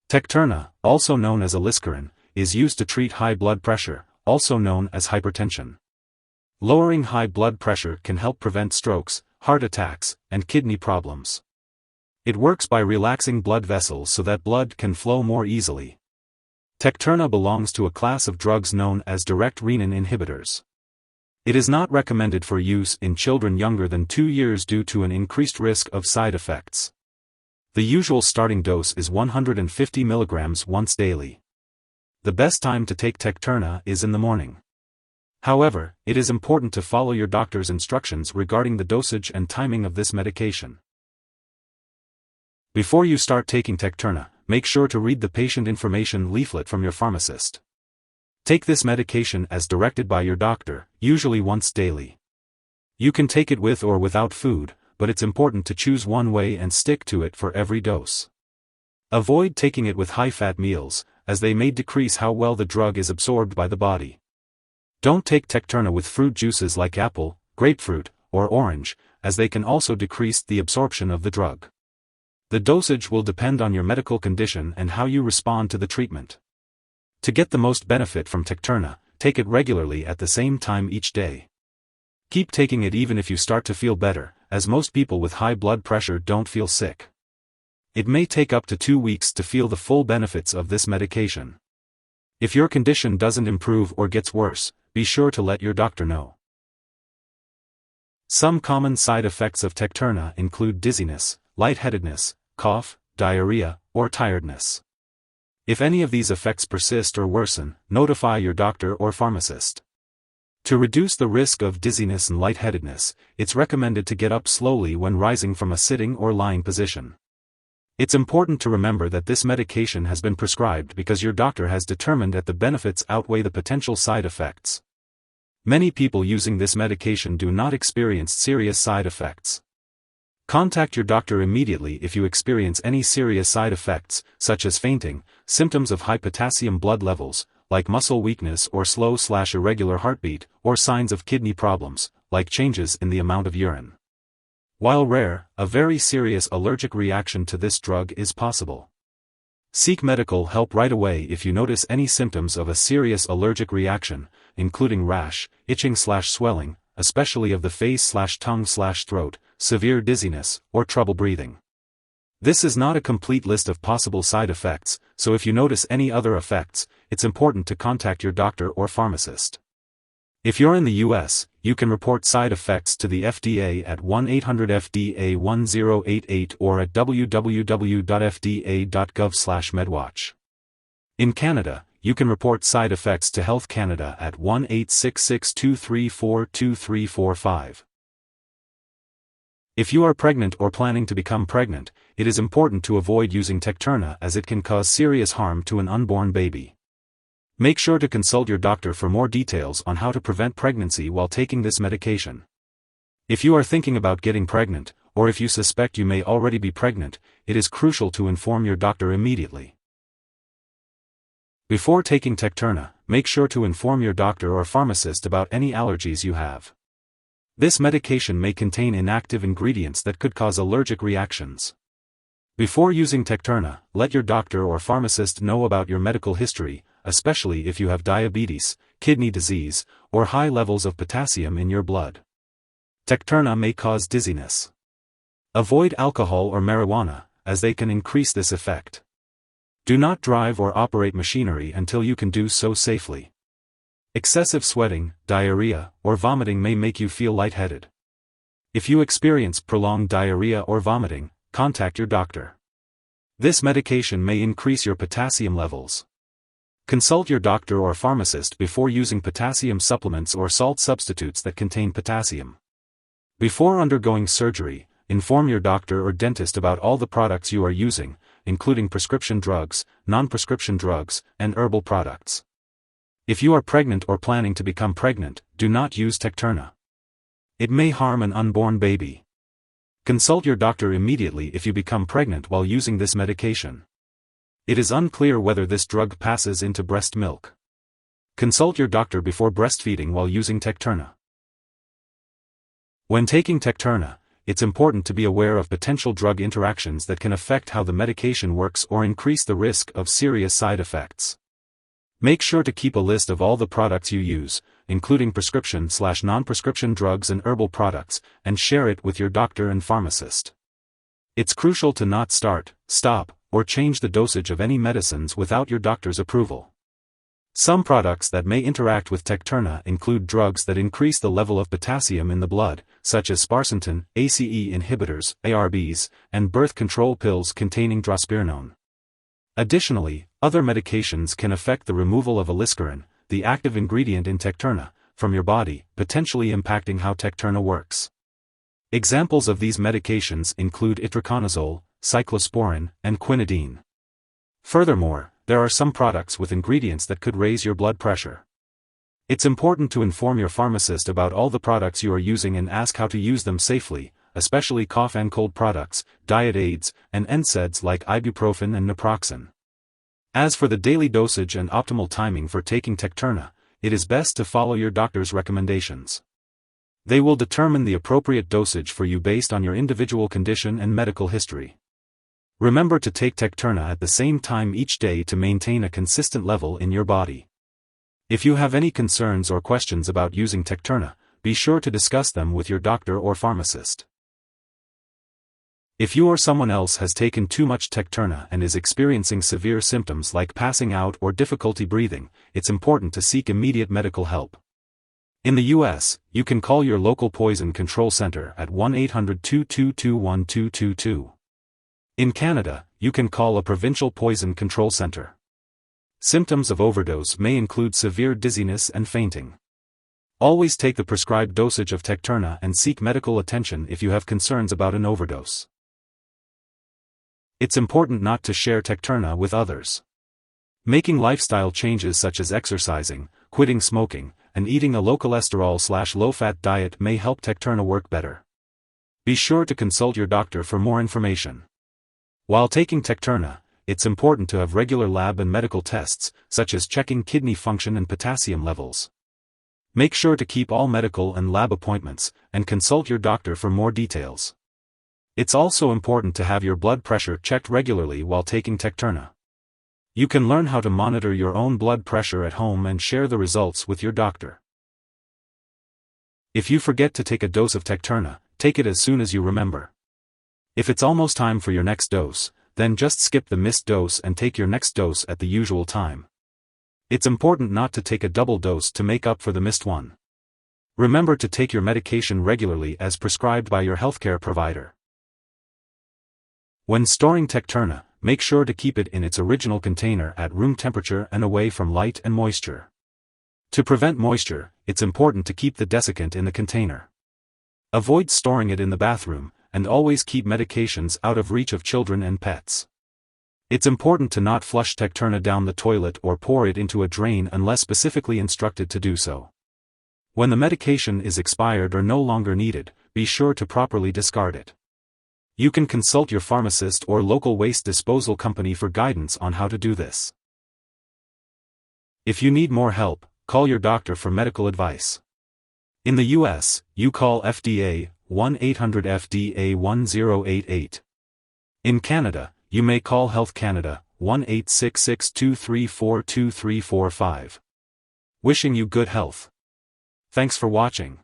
Tekturna, also known as Aliskiren, is used to treat high blood pressure, also known as hypertension. Lowering high blood pressure can help prevent strokes, heart attacks, and kidney problems. It works by relaxing blood vessels so that blood can flow more easily. Tekturna belongs to a class of drugs known as direct renin inhibitors. It is not recommended for use in children younger than 2 years due to an increased risk of side effects. The usual starting dose is 150 mg once daily. The best time to take Tekturna is in the morning. However, it is important to follow your doctor's instructions regarding the dosage and timing of this medication. Before you start taking Tekturna, make sure to read the patient information leaflet from your pharmacist. Take this medication as directed by your doctor, usually once daily. You can take it with or without food, but it's important to choose one way and stick to it for every dose. Avoid taking it with high-fat meals, as they may decrease how well the drug is absorbed by the body. Don't take Tekturna with fruit juices like apple, grapefruit, or orange, as they can also decrease the absorption of the drug. The dosage will depend on your medical condition and how you respond to the treatment. To get the most benefit from Tekturna, take it regularly at the same time each day. Keep taking it even if you start to feel better, as most people with high blood pressure don't feel sick. It may take up to 2 weeks to feel the full benefits of this medication. If your condition doesn't improve or gets worse, be sure to let your doctor know. Some common side effects of Tekturna include dizziness, lightheadedness, cough, diarrhea, or tiredness. If any of these effects persist or worsen, notify your doctor or pharmacist. To reduce the risk of dizziness and lightheadedness, it's recommended to get up slowly when rising from a sitting or lying position. It's important to remember that this medication has been prescribed because your doctor has determined that the benefits outweigh the potential side effects. Many people using this medication do not experience serious side effects. Contact your doctor immediately if you experience any serious side effects, such as fainting, symptoms of high potassium blood levels, like muscle weakness or slow/irregular heartbeat, or signs of kidney problems, like changes in the amount of urine. While rare, a very serious allergic reaction to this drug is possible. Seek medical help right away if you notice any symptoms of a serious allergic reaction, including rash, itching/swelling, especially of the face/tongue/throat, severe dizziness, or trouble breathing. This is not a complete list of possible side effects, so if you notice any other effects, it's important to contact your doctor or pharmacist. If you're in the US, you can report side effects to the FDA at 1-800-FDA-1088 or at www.fda.gov/medwatch. In Canada, you can report side effects to Health Canada at 1-866-234-2345. If you are pregnant or planning to become pregnant, it is important to avoid using Tekturna as it can cause serious harm to an unborn baby. Make sure to consult your doctor for more details on how to prevent pregnancy while taking this medication. If you are thinking about getting pregnant, or if you suspect you may already be pregnant, it is crucial to inform your doctor immediately. Before taking Tekturna, make sure to inform your doctor or pharmacist about any allergies you have. This medication may contain inactive ingredients that could cause allergic reactions. Before using Tekturna, let your doctor or pharmacist know about your medical history, especially if you have diabetes, kidney disease, or high levels of potassium in your blood. Tekturna may cause dizziness. Avoid alcohol or marijuana, as they can increase this effect. Do not drive or operate machinery until you can do so safely. Excessive sweating, diarrhea, or vomiting may make you feel lightheaded. If you experience prolonged diarrhea or vomiting, contact your doctor. This medication may increase your potassium levels. Consult your doctor or pharmacist before using potassium supplements or salt substitutes that contain potassium. Before undergoing surgery, inform your doctor or dentist about all the products you are using, including prescription drugs, non-prescription drugs, and herbal products. If you are pregnant or planning to become pregnant, do not use Tekturna. It may harm an unborn baby. Consult your doctor immediately if you become pregnant while using this medication. It is unclear whether this drug passes into breast milk. Consult your doctor before breastfeeding while using Tekturna. When taking Tekturna, it's important to be aware of potential drug interactions that can affect how the medication works or increase the risk of serious side effects. Make sure to keep a list of all the products you use, including prescription/non-prescription drugs and herbal products, and share it with your doctor and pharmacist. It's crucial to not start, stop, or change the dosage of any medicines without your doctor's approval. Some products that may interact with Tekturna include drugs that increase the level of potassium in the blood, such as sparsentan, ACE inhibitors, ARBs, and birth control pills containing drospirenone. Additionally, other medications can affect the removal of Aliskiren, the active ingredient in Tekturna, from your body, potentially impacting how Tekturna works. Examples of these medications include itraconazole, cyclosporin, and quinidine. Furthermore, there are some products with ingredients that could raise your blood pressure. It's important to inform your pharmacist about all the products you are using and ask how to use them safely, especially cough and cold products, diet aids, and NSAIDs like ibuprofen and naproxen. As for the daily dosage and optimal timing for taking Tekturna, it is best to follow your doctor's recommendations. They will determine the appropriate dosage for you based on your individual condition and medical history. Remember to take Tekturna at the same time each day to maintain a consistent level in your body. If you have any concerns or questions about using Tekturna, be sure to discuss them with your doctor or pharmacist. If you or someone else has taken too much Tekturna and is experiencing severe symptoms like passing out or difficulty breathing, it's important to seek immediate medical help. In the U.S., you can call your local poison control center at 1-800-222-1222. In Canada, you can call a provincial poison control center. Symptoms of overdose may include severe dizziness and fainting. Always take the prescribed dosage of Tekturna and seek medical attention if you have concerns about an overdose. It's important not to share Tekturna with others. Making lifestyle changes such as exercising, quitting smoking, and eating a low cholesterol/low fat diet may help Tekturna work better. Be sure to consult your doctor for more information. While taking Tekturna, it's important to have regular lab and medical tests, such as checking kidney function and potassium levels. Make sure to keep all medical and lab appointments, and consult your doctor for more details. It's also important to have your blood pressure checked regularly while taking Tekturna. You can learn how to monitor your own blood pressure at home and share the results with your doctor. If you forget to take a dose of Tekturna, take it as soon as you remember. If it's almost time for your next dose, then just skip the missed dose and take your next dose at the usual time. It's important not to take a double dose to make up for the missed one. Remember to take your medication regularly as prescribed by your healthcare provider. When storing Tekturna, make sure to keep it in its original container at room temperature and away from light and moisture. To prevent moisture, it's important to keep the desiccant in the container. Avoid storing it in the bathroom, and always keep medications out of reach of children and pets. It's important to not flush Tekturna down the toilet or pour it into a drain unless specifically instructed to do so. When the medication is expired or no longer needed, be sure to properly discard it. You can consult your pharmacist or local waste disposal company for guidance on how to do this. If you need more help, call your doctor for medical advice. In the U.S., you call FDA 1-800-FDA-1088. In Canada, you may call Health Canada 1-866-234-2345. Wishing you good health. Thanks for watching.